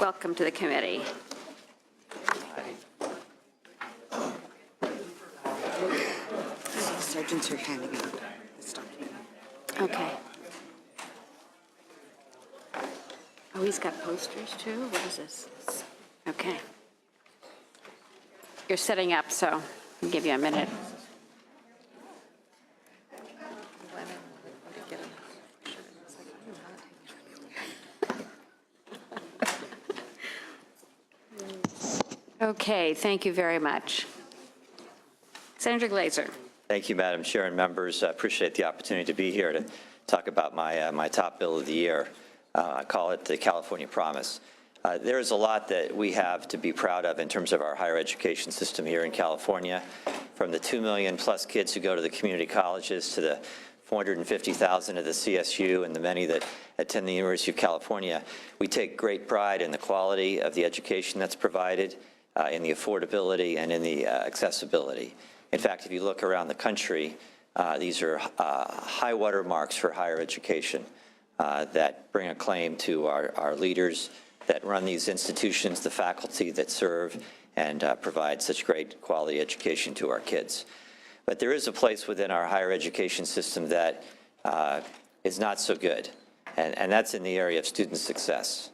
Welcome to the committee. Sergeants are handing out this document. Okay. Oh, he's got posters too? What is this? Okay. You're setting up, so I'll give you a minute. Okay, thank you very much. Senator Glazer. Thank you, Madam Chair and members. I appreciate the opportunity to be here to talk about my top bill of the year. I call it the California Promise. There is a lot that we have to be proud of in terms of our higher education system here in California, from the 2 million plus kids who go to the community colleges to the 450,000 of the CSU and the many that attend the University of California. We take great pride in the quality of the education that's provided, in the affordability and in the accessibility. In fact, if you look around the country, these are high water marks for higher education that bring acclaim to our leaders that run these institutions, the faculty that serve and provide such great quality education to our kids. But there is a place within our higher education system that is not so good, and that's in the area of student success.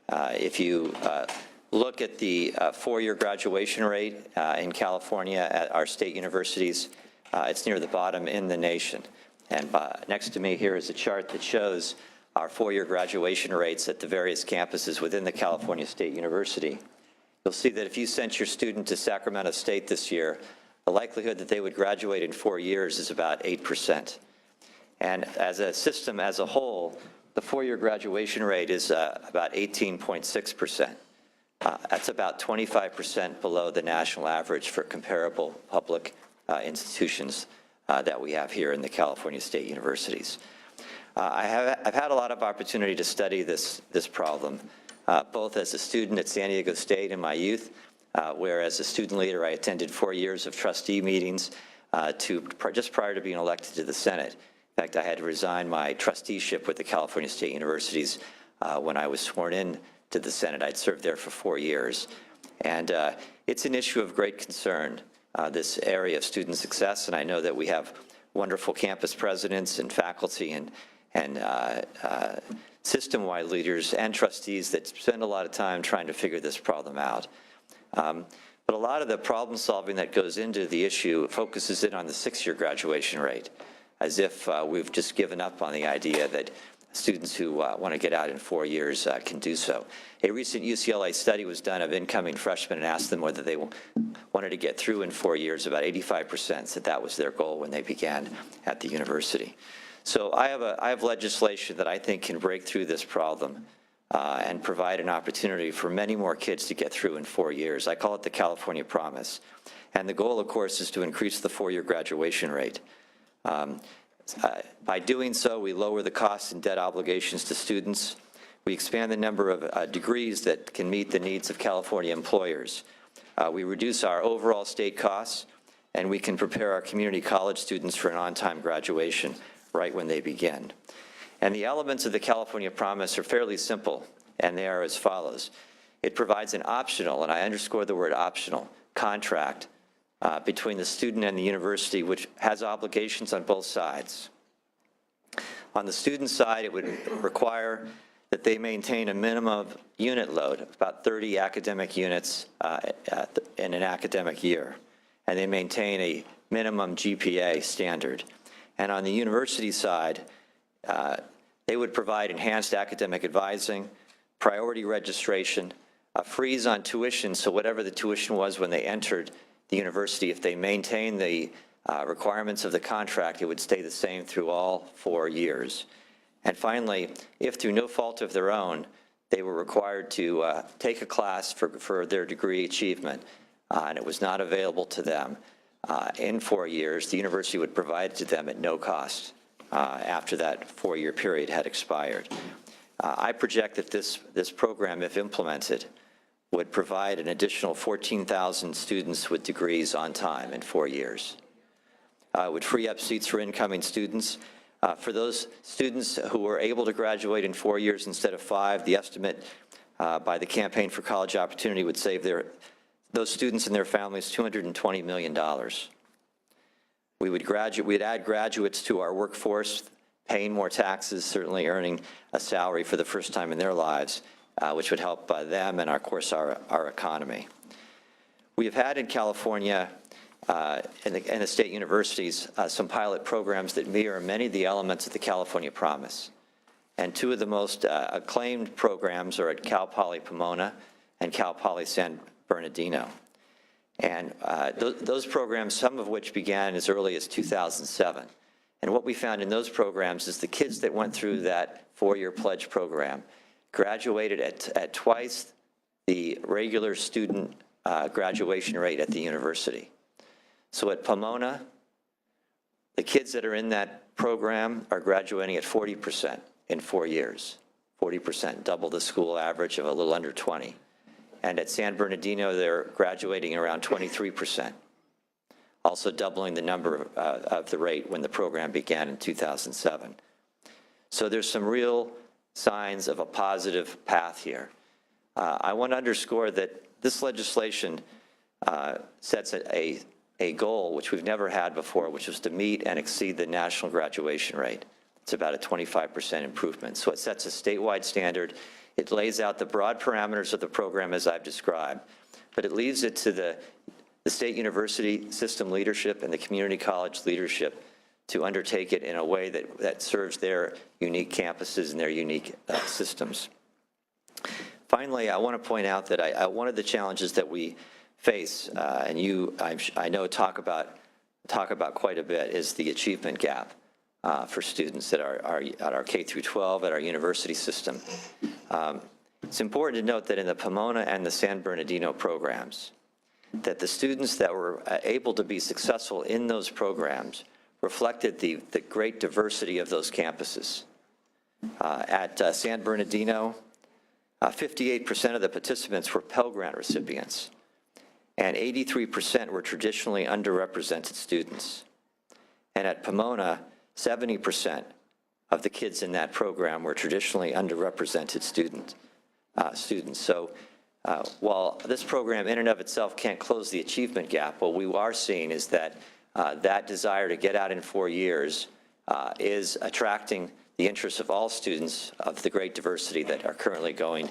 If you look at the four-year graduation rate in California at our state universities, it's near the bottom in the nation. And next to me here is a chart that shows our four-year graduation rates at the various campuses within the California State University. You'll see that if you sent your student to Sacramento State this year, the likelihood that they would graduate in 4 years is about 8%. And as a system as a whole, the four-year graduation rate is about 18.6%. That's about 25% below the national average for comparable public institutions that we have here in the California State Universities. I've had a lot of opportunity to study this problem, both as a student at San Diego State in my youth, where as a student leader I attended 4 years of trustee meetings just prior to being elected to the Senate. In fact, I had to resign my trusteeship with the California State Universities when I was sworn in to the Senate. I'd served there for 4 years. And it's an issue of great concern, this area of student success, and I know that we have wonderful campus presidents and faculty and system-wide leaders and trustees that spend a lot of time trying to figure this problem out. But a lot of the problem solving that goes into the issue focuses in on the 6-year graduation rate, as if we've just given up on the idea that students who want to get out in 4 years can do so. A recent UCLA study was done of incoming freshmen and asked them whether they wanted to get through in 4 years. About 85% said that was their goal when they began at the university. So I have legislation that I think can break through this problem and provide an opportunity for many more kids to get through in 4 years. I call it the California Promise. And the goal, of course, is to increase the 4-year graduation rate. By doing so, we lower the costs and debt obligations to students. We expand the number of degrees that can meet the needs of California employers. We reduce our overall state costs, and we can prepare our community college students for an on-time graduation right when they begin. And the elements of the California Promise are fairly simple, and they are as follows. It provides an optional, and I underscore the word optional, contract between the student and the university, which has obligations on both sides. On the student side, it would require that they maintain a minimum unit load of about 30 academic units in an academic year, and they maintain a minimum GPA standard. And on the university side, they would provide enhanced academic advising, priority registration, a freeze on tuition, so whatever the tuition was when they entered the university, if they maintain the requirements of the contract, it would stay the same through all 4 years. And finally, if through no fault of their own, they were required to take a class for their degree achievement, and it was not available to them in 4 years, the university would provide it to them at no cost after that 4-year period had expired. I project that this program, if implemented, would provide an additional 14,000 students with degrees on time in 4 years. It would free up seats for incoming students. For those students who were able to graduate in 4 years instead of 5, the estimate by the Campaign for College Opportunity would save those students and their families $220 million. We'd add graduates to our workforce, paying more taxes, certainly earning a salary for the first time in their lives, which would help them and, of course, our economy. We have had in California, in the state universities, some pilot programs that mirror many of the elements of the California Promise. And two of the most acclaimed programs are at Cal Poly Pomona and Cal Poly San Bernardino. And those programs, some of which began as early as 2007. And what we found in those programs is the kids that went through that four-year pledge program graduated at twice the regular student graduation rate at the university. So at Pomona, the kids that are in that program are graduating at 40% in 4 years, 40%, double the school average of a little under 20. And at San Bernardino, they're graduating around 23%, also doubling the number of the rate when the program began in 2007. So there's some real signs of a positive path here. I want to underscore that this legislation sets a goal which we've never had before, which is to meet and exceed the national graduation rate. It's about a 25% improvement. So it sets a statewide standard. It lays out the broad parameters of the program as I've described, but it leaves it to the state university system leadership and the community college leadership to undertake it in a way that serves their unique campuses and their unique systems. Finally, I want to point out that one of the challenges that we face, and you, I know, talk about quite a bit, is the achievement gap for students at our K through 12, at our university system. It's important to note that in the Pomona and the San Bernardino programs, that the students that were able to be successful in those programs reflected the great diversity of those campuses. At San Bernardino, 58% of the participants were Pell Grant recipients, and 83% were traditionally underrepresented students. And at Pomona, 70% of the kids in that program were traditionally underrepresented students. So while this program in and of itself can't close the achievement gap, what we are seeing is that that desire to get out in 4 years is attracting the interest of all students of the great diversity that are currently going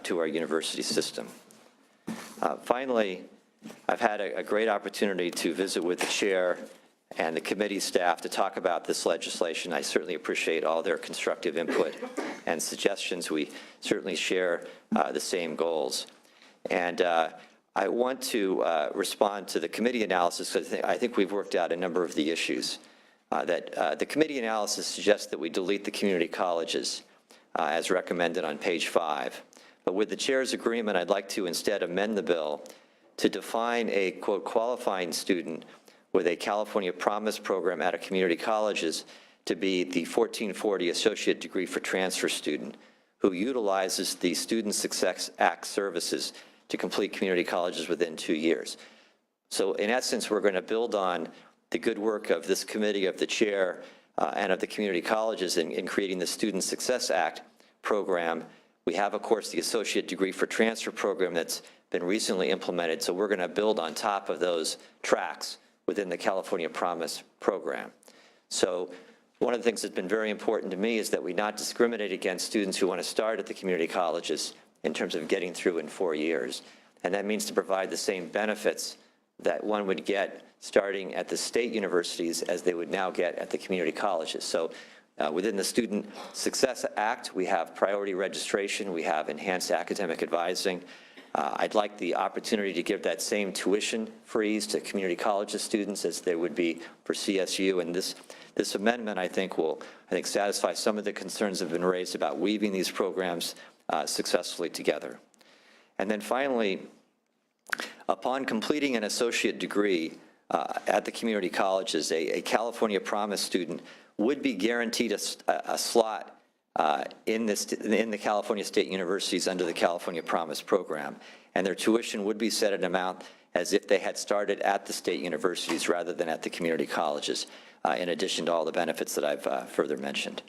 to our university system. Finally, I've had a great opportunity to visit with the chair and the committee staff to talk about this legislation. I certainly appreciate all their constructive input and suggestions. We certainly share the same goals. And I want to respond to the committee analysis, because I think we've worked out a number of the issues. The committee analysis suggests that we delete the community colleges as recommended on page 5. But with the chair's agreement, I'd like to instead amend the bill to define a, quote, qualifying student with a California Promise program at a community colleges to be the 1440 Associate Degree for Transfer student who utilizes the Student Success Act services to complete community colleges within 2 years. So in essence, we're going to build on the good work of this committee, of the chair, and of the community colleges in creating the Student Success Act program. We have, of course, the Associate Degree for Transfer program that's been recently implemented, so we're going to build on top of those tracks within the California Promise program. So one of the things that's been very important to me is that we not discriminate against students who want to start at the community colleges in terms of getting through in 4 years. And that means to provide the same benefits that one would get starting at the state universities as they would now get at the community colleges. So within the Student Success Act, we have priority registration, we have enhanced academic advising. I'd like the opportunity to give that same tuition freeze to community colleges students as there would be for CSU. And this amendment, I think, will satisfy some of the concerns that have been raised about weaving these programs successfully together. And then finally, upon completing an associate degree at the community colleges, a California Promise student would be guaranteed a slot in the California State Universities under the California Promise program, and their tuition would be set at an amount as if they had started at the state universities rather than at the community colleges, in addition to all the benefits that I've further mentioned.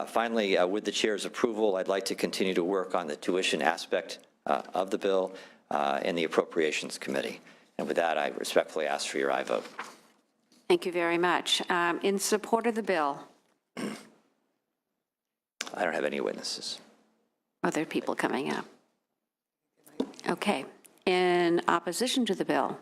Finally, with the chair's approval, I'd like to continue to work on the tuition aspect of the bill in the Appropriations Committee. And with that, I respectfully ask for your aye vote. Thank you very much. In support of the bill, I don't have any witnesses. other people coming up. Okay. In opposition to the bill,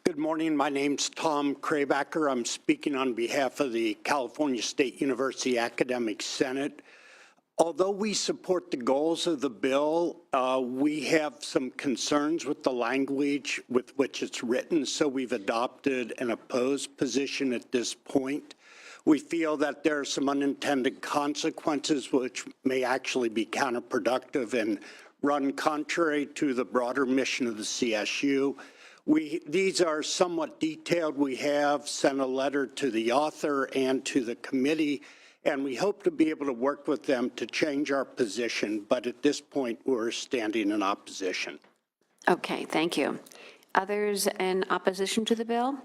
Good morning. My name's Tom Krabacker. I'm speaking on behalf of the California State University Academic Senate. Although we support the goals of the bill, we have some concerns with the language with which it's written, so we've adopted an opposed position at this point. We feel that there are some unintended consequences which may actually be counterproductive and run contrary to the broader mission of the CSU. These are somewhat detailed. We have sent a letter to the author and to the committee, and we hope to be able to work with them to change our position, but at this point, we're standing in opposition. okay, thank you. Others in opposition to the bill?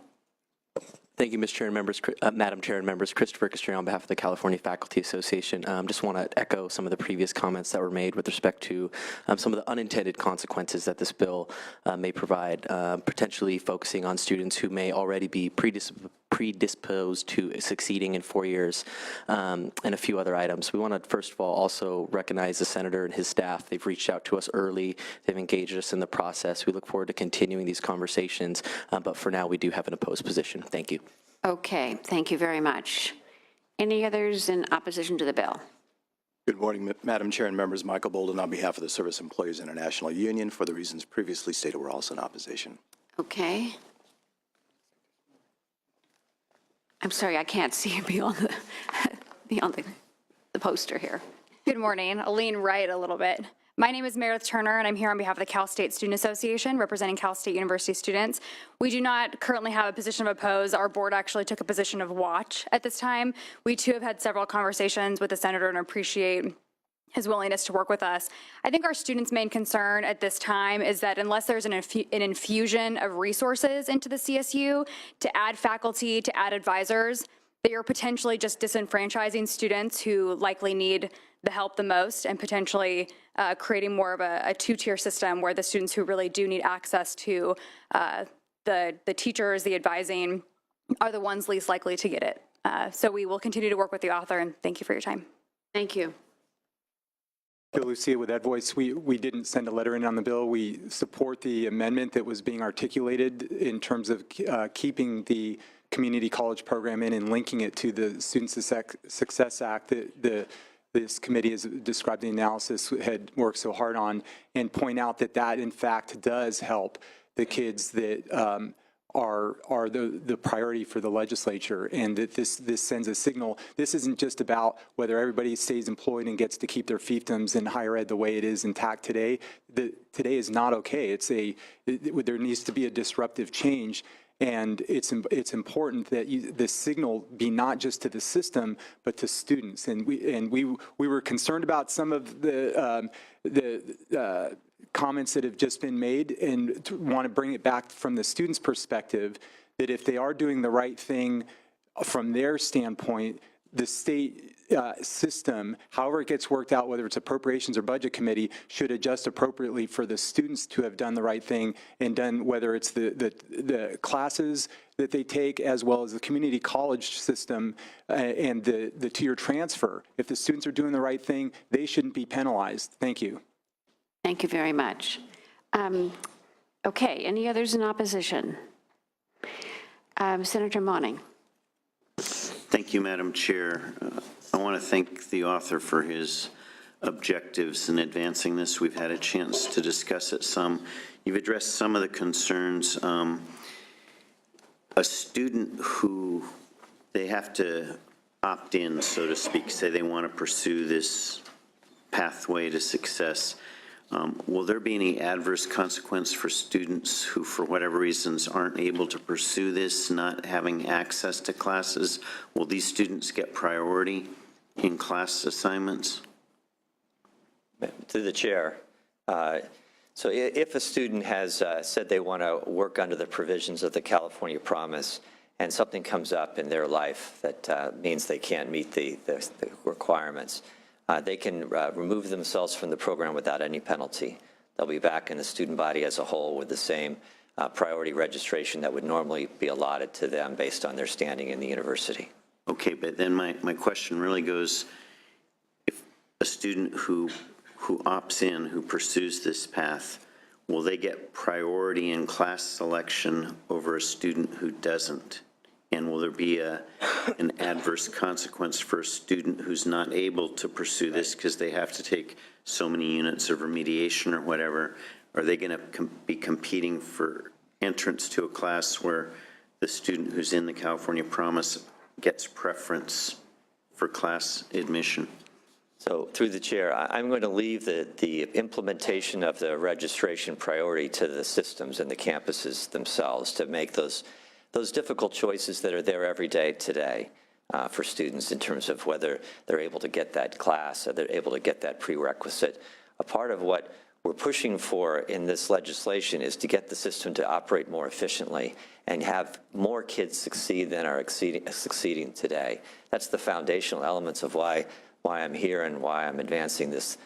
Thank you, Ms. Chair and members, Madam Chair and members. Christopher Castrell on behalf of the California Faculty Association. Just want to echo some of the previous comments that were made with respect to some of the unintended consequences that this bill may provide, potentially focusing on students who may already be predisposed to succeeding in 4 years, and a few other items. We want to, first of all, also recognize the senator and his staff. They've reached out to us early. They've engaged us in the process. We look forward to continuing these conversations, but for now, we do have an opposed position. Thank you. Okay, thank you very much. Any others in opposition to the bill? Good morning, Madam Chair and members. Michael Bolden on behalf of the Service Employees International Union. For the reasons previously stated, we're also in opposition. Okay. I'm sorry, I can't see beyond the poster here. Good morning. I'll lean right a little bit. My name is Meredith Turner, and I'm here on behalf of the Cal State Student Association, representing Cal State University students. We do not currently have a position of oppose. Our board actually took a position of watch at this time. We too have had several conversations with the senator and appreciate his willingness to work with us. I think our students' main concern at this time is that unless there's an infusion of resources into the CSU to add faculty, to add advisors, that you're potentially just disenfranchising students who likely need the help the most, and potentially creating more of a two-tier system where the students who really do need access to the teachers, the advising, are the ones least likely to get it. So we will continue to work with the author, and thank you for your time. Thank you. Bill Lucia with Ed Voice. We didn't send a letter in on the bill. We support the amendment that was being articulated in terms of keeping the community college program in and linking it to the Student Success Act that this committee has described the analysis had worked so hard on, and point out that that in fact does help the kids that are the priority for the legislature, and that this sends a signal. This isn't just about whether everybody stays employed and gets to keep their fiefdoms in higher ed the way it is intact today. Today is not okay. There needs to be a disruptive change. And it's important that the signal be not just to the system, but to students. And we were concerned about some of the comments that have just been made, and want to bring it back from the students' perspective, that if they are doing the right thing from their standpoint, the state system, however it gets worked out, whether it's appropriations or budget committee, should adjust appropriately for the students to have done the right thing and done, whether it's the classes that they take, as well as the community college system and the tier transfer. If the students are doing the right thing, they shouldn't be penalized. Thank you. Thank you very much. Okay, any others in opposition? Senator Monning. Thank you, Madam Chair. I want to thank the author for his objectives in advancing this. We've had a chance to discuss it some. You've addressed some of the concerns. A student who they have to opt in, so to speak, say they want to pursue this pathway to success. Will there be any adverse consequence for students who, for whatever reasons, aren't able to pursue this, not having access to classes? Will these students get priority in class assignments? To the chair. So if a student has said they want to work under the provisions of the California Promise, and something comes up in their life that means they can't meet the requirements, they can remove themselves from the program without any penalty. They'll be back in the student body as a whole with the same priority registration that would normally be allotted to them based on their standing in the university. Okay, but then my question really goes, if a student who opts in, who pursues this path, will they get priority in class selection over a student who doesn't? And will there be an adverse consequence for a student who's not able to pursue this because they have to take so many units of remediation or whatever? Are they going to be competing for entrance to a class where the student who's in the California Promise gets preference for class admission? So through the chair, I'm going to leave the implementation of the registration priority to the systems and the campuses themselves to make those difficult choices that are there every day today for students in terms of whether they're able to get that class or they're able to get that prerequisite. A part of what we're pushing for in this legislation is to get the system to operate more efficiently and have more kids succeed than are succeeding today. That's the foundational elements of why I'm here and why I'm advancing this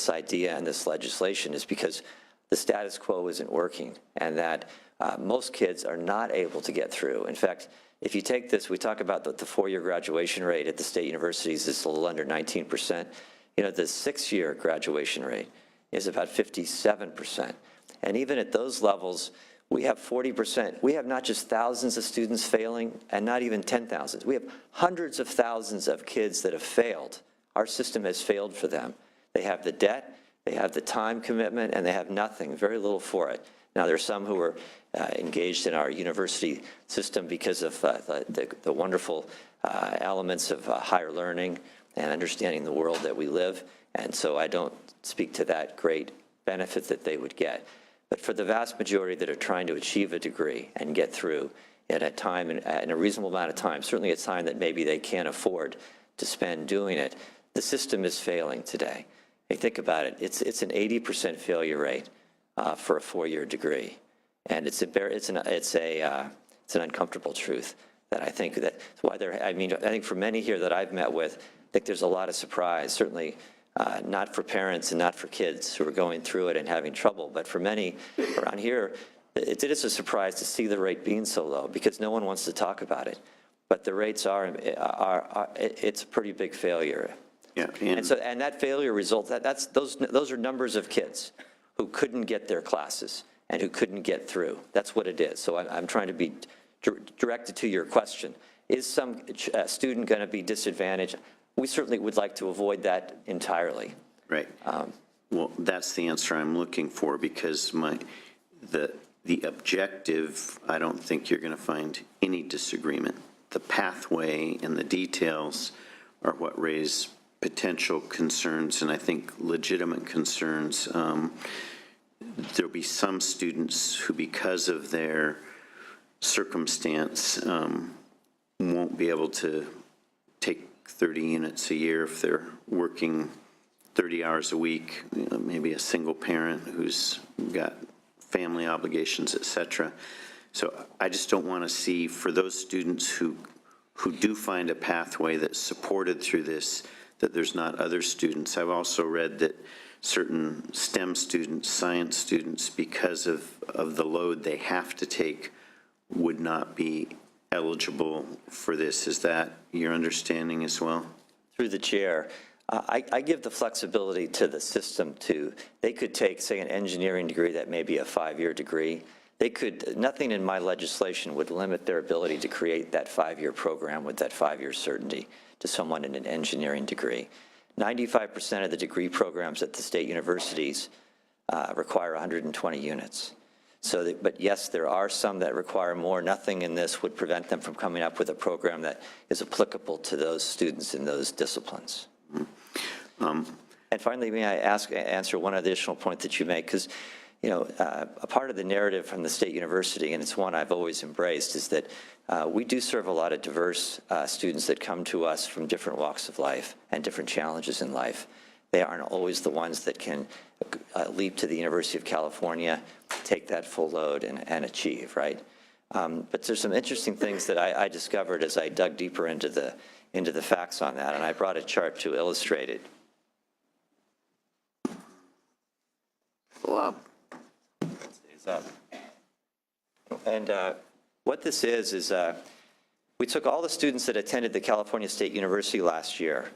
idea and this legislation, is because the status quo isn't working, and that most kids are not able to get through. In fact, if you take this, we talk about the four-year graduation rate at the state universities is a little under 19%. You know, the 6-year graduation rate is about 57%. And even at those levels, we have 40%. We have not just thousands of students failing and not even 10,000. We have hundreds of thousands of kids that have failed. Our system has failed for them. They have the debt, they have the time commitment, and they have nothing, very little for it. Now, there are some who are engaged in our university system because of the wonderful elements of higher learning and understanding the world that we live. And so I don't speak to that great benefit that they would get. But for the vast majority that are trying to achieve a degree and get through at a time, in a reasonable amount of time, certainly a time that maybe they can't afford to spend doing it, the system is failing today. Hey, think about it. It's an 80% failure rate for a 4-year degree, and it's an uncomfortable truth that I think that's why I think for many here that I've met with, I think there's a lot of surprise. Certainly. Not for parents and not for kids who are going through it and having trouble, but for many around here, it is a surprise to see the rate being so low because no one wants to talk about it. But the rates it's a pretty big failure. Yeah, and that failure results, those are numbers of kids who couldn't get their classes and who couldn't get through. That's what it is. So I'm trying to be directed to your question. Is some student going to be disadvantaged? We certainly would like to avoid that entirely. Right. Well, that's the answer I'm looking for, because the objective, I don't think you're going to find any disagreement. The pathway and the details are what raise potential concerns, and I think legitimate concerns. There'll be some students who, because of their circumstance, won't be able to take 30 units a year if they're working 30 hours a week, maybe a single parent who's got family obligations, et cetera. So I just don't want to see, for those students who do find a pathway that's supported through this, that there's not other students. I've also read that certain STEM students, science students, because of the load they have to take, would not be eligible for this. Is that your understanding as well? Through the chair, I give the flexibility to the system they could take, say, an engineering degree that may be a 5-year degree. Nothing in my legislation would limit their ability to create that 5-year program with that 5-year certainty to someone in an engineering degree. 95% of the degree programs at the state universities require 120 units. But yes, there are some that require more. Nothing in this would prevent them from coming up with a program that is applicable to those students in those disciplines. And finally, may I answer one additional point that you make? Because, a part of the narrative from the state university, and it's one I've always embraced, is that we do serve a lot of diverse students that come to us from different walks of life and different challenges in life. They aren't always the ones that can leap to the University of California, take that full load and achieve, right? But there's some interesting things that I discovered as I dug deeper into the facts on that, and I brought a chart to illustrate it. Whoa. Stays up. And what this is we took all the students that attended the California State University last year,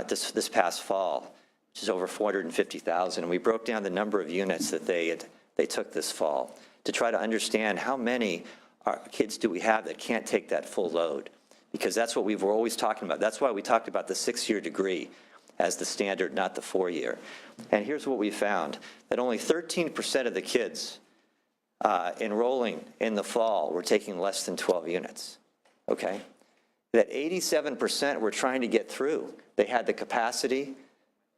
this past fall, which is over 450,000, and we broke down the number of units that they took this fall to try to understand how many kids do we have that can't take that full load, because that's what we were always talking about. That's why we talked about the 6-year degree as the standard, not the 4-year. And here's what we found, that only 13% of the kids enrolling in the fall were taking less than 12 units, okay? That 87% were trying to get through. They had the capacity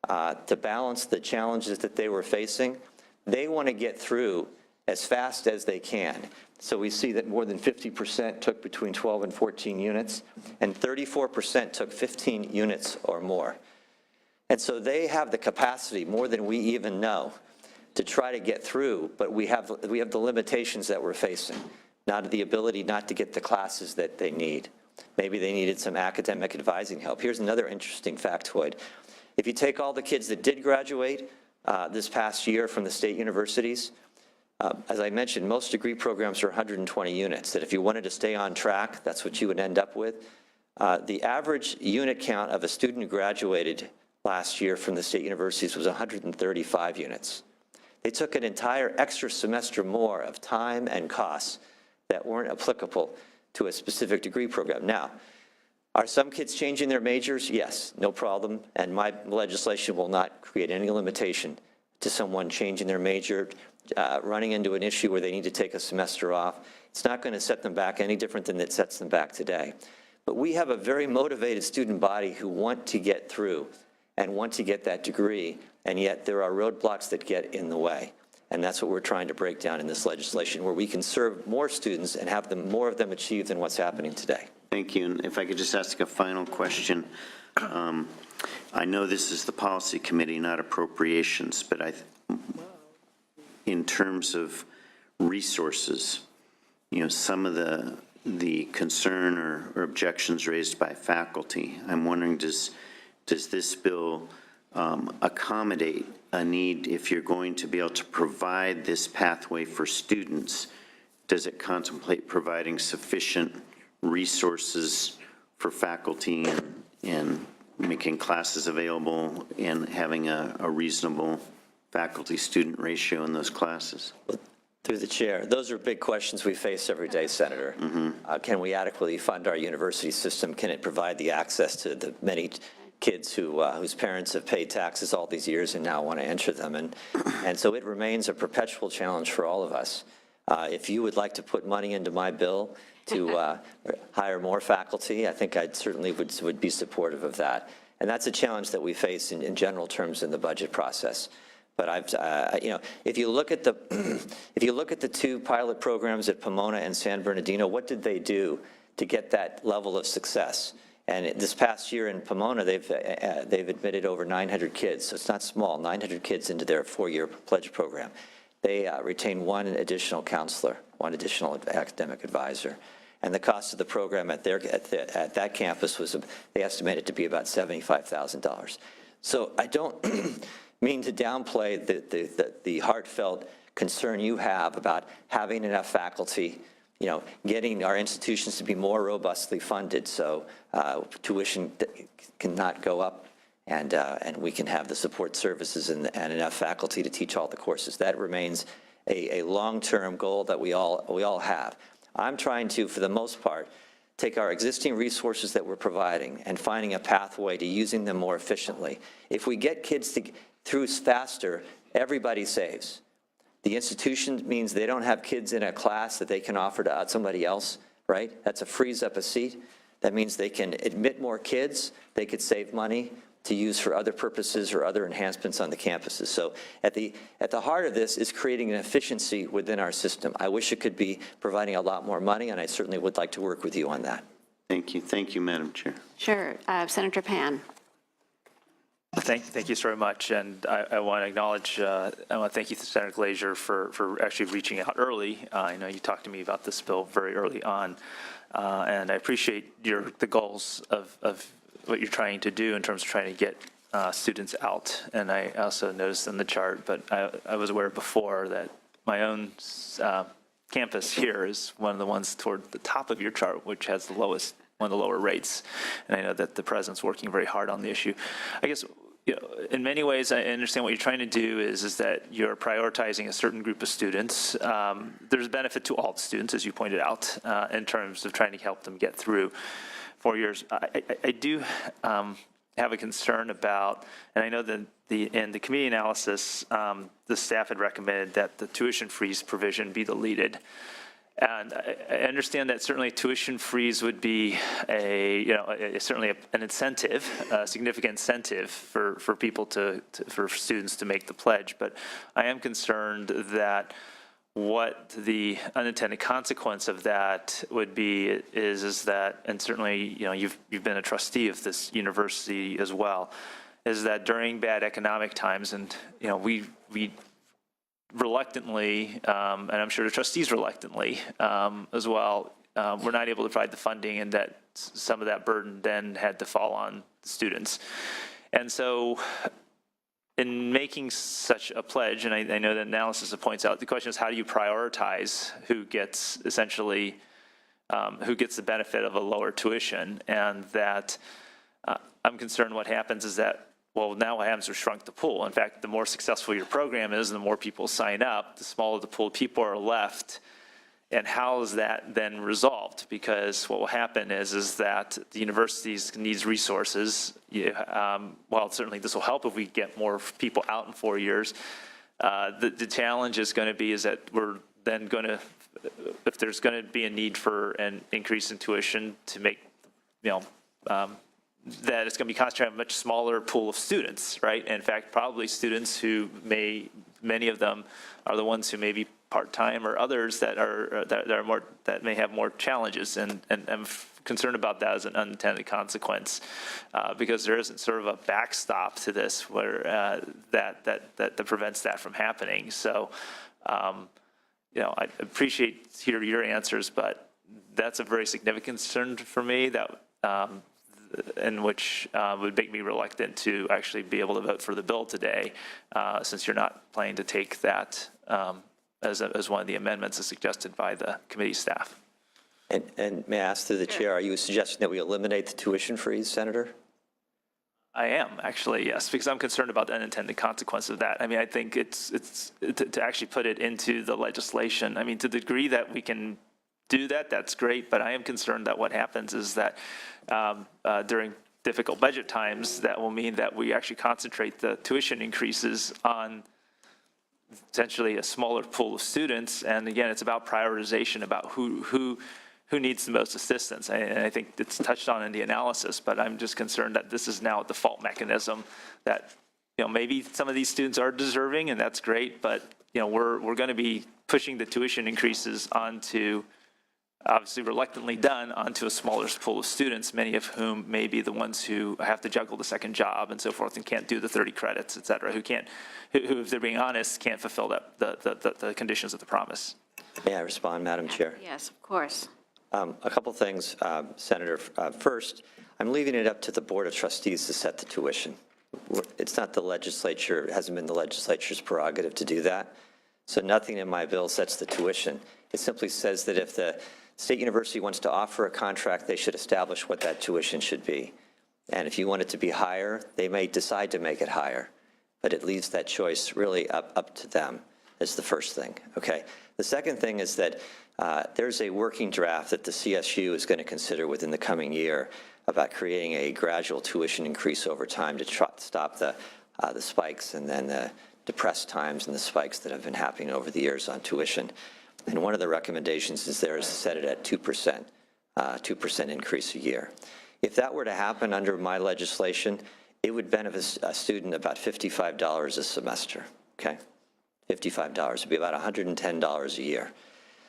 to balance the challenges that they were facing. They want to get through as fast as they can. So we see that more than 50% took between 12 and 14 units, and 34% took 15 units or more. And so they have the capacity, more than we even know, to try to get through, but we have the limitations that we're facing, not the ability not to get the classes that they need. Maybe they needed some academic advising help. Here's another interesting factoid. If you take all the kids that did graduate this past year from the state universities, as I mentioned, most degree programs are 120 units, that if you wanted to stay on track, that's what you would end up with. The average unit count of a student who graduated last year from the state universities was 135 units. They took an entire extra semester more of time and costs that weren't applicable to a specific degree program. Now, are some kids changing their majors? Yes, no problem. And my legislation will not create any limitation to someone changing their major, running into an issue where they need to take a semester off. It's not going to set them back any different than it sets them back today. But we have a very motivated student body who want to get through and want to get that degree, and yet there are roadblocks that get in the way. And that's what we're trying to break down in this legislation, where we can serve more students and have more of them achieve than what's happening today. Thank you. And if I could just ask a final question. I know this is the policy committee, not appropriations, but in terms of resources, you know, some of the concern or objections raised by faculty, I'm wondering, does this bill accommodate a need? If you're going to be able to provide this pathway for students, does it contemplate providing sufficient resources for faculty and making classes available and having a reasonable faculty-student ratio in those classes? Through the chair, those are big questions we face every day, Senator. Can we adequately fund our university system? Can it provide the access to the many kids whose parents have paid taxes all these years and now want to enter them? And so it remains a perpetual challenge for all of us. If you would like to put money into my bill to hire more faculty, I think I certainly would be supportive of that. And that's a challenge that we face in general terms in the budget process. But you know, if you look at the 2 pilot programs at Pomona and San Bernardino, what did they do to get that level of success? And this past year in Pomona, they've admitted over 900 kids, so it's not small, 900 kids into their 4-year pledge program. They retained 1 additional counselor, 1 additional academic advisor. And the cost of the program at that campus was, they estimated to be about $75,000. So I don't mean to downplay the heartfelt concern you have about having enough faculty, you know, getting our institutions to be more robustly funded so tuition cannot go up and we can have the support services and enough faculty to teach all the courses. That remains a long-term goal that we all have. I'm trying to, for the most part, take our existing resources that we're providing and finding a pathway to using them more efficiently. If we get kids through faster, everybody saves. The institution means they don't have kids in a class that they can offer to somebody else, right? That's a frees up a seat. That means they can admit more kids. They could save money to use for other purposes or other enhancements on the campuses. So at the heart of this is creating an efficiency within our system. I wish it could be providing a lot more money, and I certainly would like to work with you on that. Thank you. Thank you, Madam Chair. Sure. Senator Pan. Thank you so very much, and I want to acknowledge, I want to thank you, Senator Glazer, for actually reaching out early. I know you talked to me about this bill very early on, and I appreciate the goals of what you're trying to do in terms of trying to get students out. And I also noticed in the chart, but I was aware before that my own campus here is one of the ones toward the top of your chart, which has the lowest, one of the lower rates. And I know that the president's working very hard on the issue. I guess, in many ways, I understand what you're trying to do is that you're prioritizing a certain group of students. There's a benefit to all the students, as you pointed out, in terms of trying to help them get through 4 years. I do have a concern about, and I know that in the committee analysis, the staff had recommended that the tuition freeze provision be deleted. And I understand that certainly tuition freeze would be certainly an incentive, a significant incentive for people for students to make the pledge. But I am concerned that what the unintended consequence of that would be is that, and certainly you've been a trustee of this university as well, is that during bad economic times, and we reluctantly, and I'm sure the trustees reluctantly as well, we're not able to provide the funding, and that some of that burden then had to fall on the students. And so in making such a pledge, and I know that analysis points out, the question is how do you prioritize who gets essentially, who gets the benefit of a lower tuition? And that I'm concerned what happens is that, well, now what happens is shrunk the pool. In fact, the more successful your program is, the more people sign up, the smaller the pool of people are left. And how is that then resolved? Because what will happen is that the universities needs resources. While certainly this will help if we get more people out in 4 years, the challenge is going to be is that we're then going to, if there's going to be a need for an increase in tuition to make, that it's going to be concentrated on a much smaller pool of students, right? And in fact, probably students who many of them are the ones who may be part-time or others that may have more challenges, and I'm concerned about that as an unintended consequence, because there isn't sort of a backstop to this where that prevents that from happening. So, I appreciate your answers, but that's a very significant concern for me that. In which would make me reluctant to actually be able to vote for the bill today, since you're not planning to take that as one of the amendments as suggested by the committee staff. And may I ask through the chair, are you suggesting that we eliminate the tuition freeze, Senator? I am, actually, yes, because I'm concerned about the unintended consequence of that. I mean, I think it's to actually put it into the legislation. I mean, to the degree that we can do that, that's great, but I am concerned that what happens is that during difficult budget times, that will mean that we actually concentrate the tuition increases on essentially a smaller pool of students. And again, it's about prioritization, about who needs the most assistance. And I think it's touched on in the analysis, but I'm just concerned that this is now a default mechanism that, maybe some of these students are deserving, and that's great, but, we're going to be pushing the tuition increases onto, obviously reluctantly done, onto a smaller pool of students, many of whom may be the ones who have to juggle the second job and so forth and can't do the 30 credits, et cetera, who, if they're being honest, can't fulfill the conditions of the promise. May I respond, Madam Chair? Yes, of course. A couple things, Senator. First, I'm leaving it up to the Board of Trustees to set the tuition. It's not the legislature, it hasn't been the legislature's prerogative to do that. So nothing in my bill sets the tuition. It simply says that if the State University wants to offer a contract, they should establish what that tuition should be. And if you want it to be higher, they may decide to make it higher. But it leaves that choice really up to them, is the first thing, okay? The second thing is that there's a working draft that the CSU is going to consider within the coming year about creating a gradual tuition increase over time to stop the spikes and then the depressed times and the spikes that have been happening over the years on tuition. And one of the recommendations is there is to set it at 2% increase a year. If that were to happen under my legislation, it would benefit a student about $55 a semester, okay? $55 would be about $110 a year.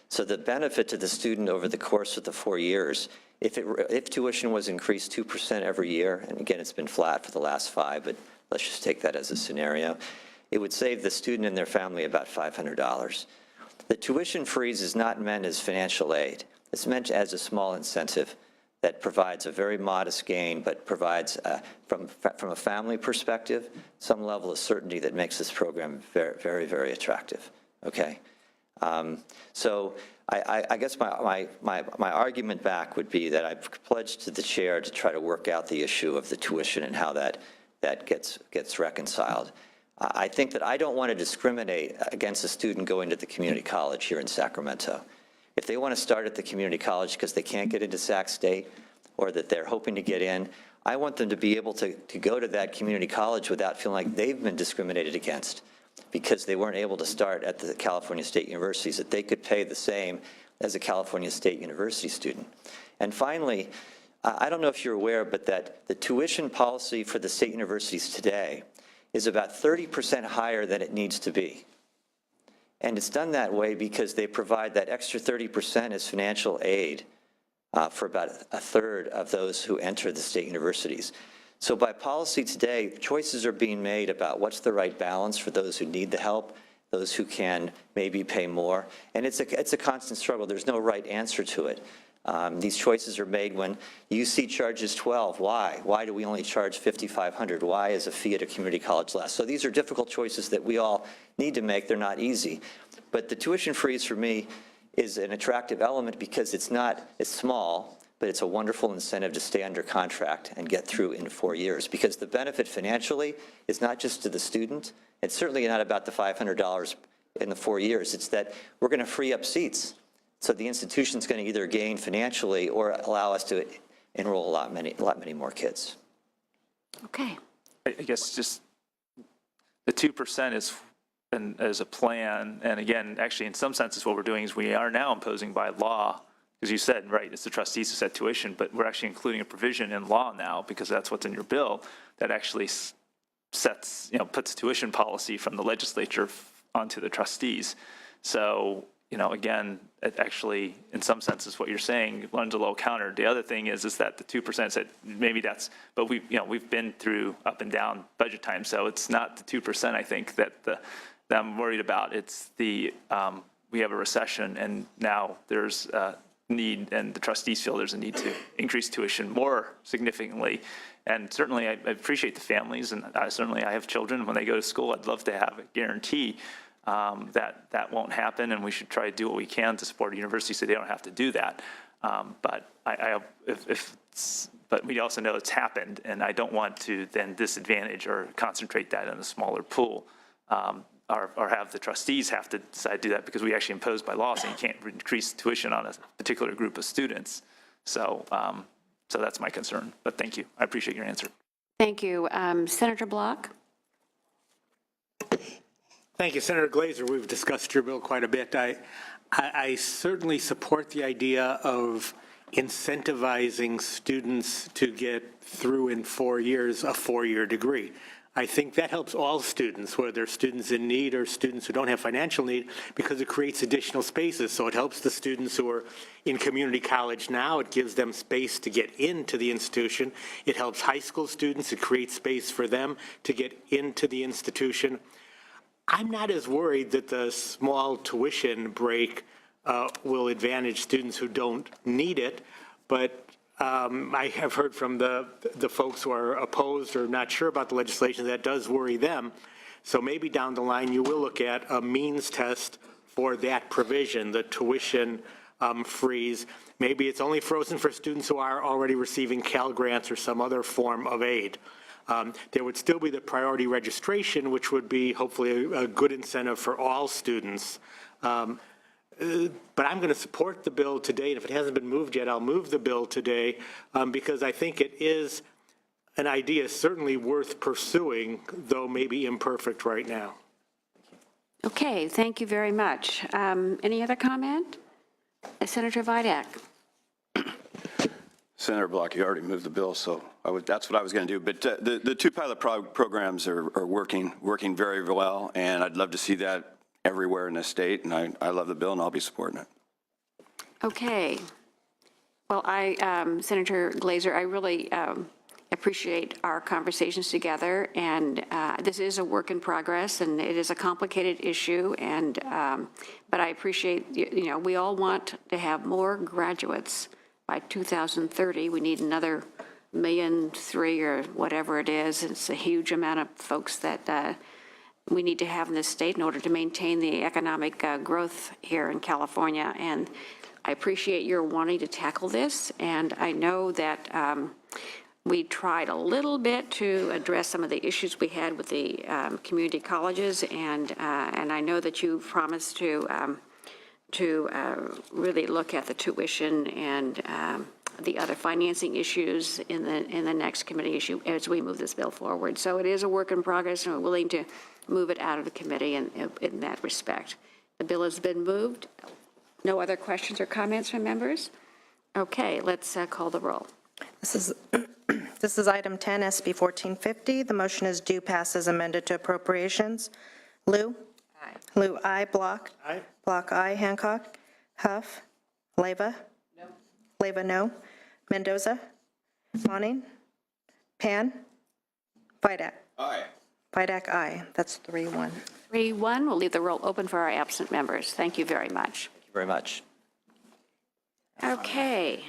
So the benefit to the student over the course of the 4 years, if tuition was increased 2% every year, and again, it's been flat for the last 5, but Let's just take that as a scenario. It would save the student and their family about $500. The tuition freeze is not meant as financial aid. It's meant as a small incentive that provides a very modest gain, but provides, from a family perspective, some level of certainty that makes this program very, very, very attractive, okay? So I guess my argument back would be that I've pledged to the chair to try to work out the issue of the tuition and how that gets reconciled. I think that I don't want to discriminate against a student going to the community college here in Sacramento. If they want to start at the community college because they can't get into Sac State or that they're hoping to get in, I want them to be able to go to that community college without feeling like they've been discriminated against because they weren't able to start at the California State Universities, that they could pay the same as a California State University student. And finally, I don't know if you're aware, but that the tuition policy for the state universities today is about 30% higher than it needs to be. And it's done that way because they provide that extra 30% as financial aid for about a third of those who enter the state universities. So by policy today, choices are being made about what's the right balance for those who need the help, those who can maybe pay more. And it's a constant struggle. There's no right answer to it. These choices are made when UC charges $12. Why? Why do we only charge $5,500? Why is a fee at a community college less? So these are difficult choices that we all need to make. They're not easy. But the tuition freeze for me is an attractive element because it's small, but it's a wonderful incentive to stay under contract and get through in 4 years. Because the benefit financially is not just to the student. It's certainly not about the $500 in the 4 years. It's that we're going to free up seats. So the institution's going to either gain financially or allow us to enroll a lot many more kids. Okay. I guess just the 2% is as a plan, and again, actually in some senses what we're doing is we are now imposing by law, because you said, right, it's the trustees who set tuition, but we're actually including a provision in law now, because that's what's in your bill, that actually sets, puts tuition policy from the legislature onto the trustees. So, again, it actually, in some senses, what you're saying runs a little counter. The other thing is that the 2% said maybe that's, but we've been through up and down budget time, so it's not the 2%. I think that I'm worried about. It's the we have a recession, and now there's a need, and the trustees feel there's a need to increase tuition more significantly. And certainly, I appreciate the families, and I have children. When they go to school, I'd love to have a guarantee that won't happen, and we should try to do what we can to support a university so they don't have to do that. But but we also know it's happened, and I don't want to then disadvantage or concentrate that in a smaller pool, or have the trustees have to decide to do that because we actually impose by law saying you can't increase tuition on a particular group of students. So, so that's my concern. But thank you. I appreciate your answer. Thank you. Senator Block? Thank you, Senator Glazer. We've discussed your bill quite a bit. I certainly support the idea of incentivizing students to get through in 4 years a 4-year degree. I think that helps all students, whether they're students in need or students who don't have financial need, because it creates additional spaces. So it helps the students who are in community college now. It gives them space to get into the institution. It helps high school students. It creates space for them to get into the institution. I'm not as worried that the small tuition break will advantage students who don't need it, but I have heard from the folks who are opposed or not sure about the legislation that does worry them. So maybe down the line you will look at a means test for that provision, the tuition freeze. Maybe it's only frozen for students who are already receiving Cal Grants or some other form of aid. There would still be the priority registration, which would be hopefully a good incentive for all students. But I'm going to support the bill today, and if it hasn't been moved yet, I'll move the bill today because I think it is an idea certainly worth pursuing, though maybe imperfect right now. Okay, thank you very much. Any other comment? Senator Vidak. Senator Block, you already moved the bill, so that's what I was going to do. But the two pilot programs are working very well, and I'd love to see that everywhere in the state, and I love the bill, and I'll be supporting it. Okay. Well, Senator Glazer, I really appreciate our conversations together, and this is a work in progress, and it is a complicated issue, and, but I appreciate, you know, we all want to have more graduates by 2030. We need another 1.3 million or whatever it is. It's a huge amount of folks that we need to have in this state in order to maintain the economic growth here in California, and I appreciate your wanting to tackle this, and I know that we tried a little bit to address some of the issues we had with the community colleges, and I know that you promised to really look at the tuition and the other financing issues in the next committee issue as we move this bill forward. So it is a work in progress, and we're willing to move it out of the committee in that respect. The bill has been moved. No other questions or comments from members? Okay, let's call the roll. This is item 10, SB 1450. The motion is due pass as amended to appropriations. Lou? Aye. Lou, aye. Block? Aye. Block, aye. Hancock? Huff? Leyva? No. Leyva, no. Mendoza? Monning? Pan? Vidak? Aye. Vidak, aye. That's 3-1. 3-1, we'll leave the roll open for our absent members. Thank you very much. Thank you very much. Okay.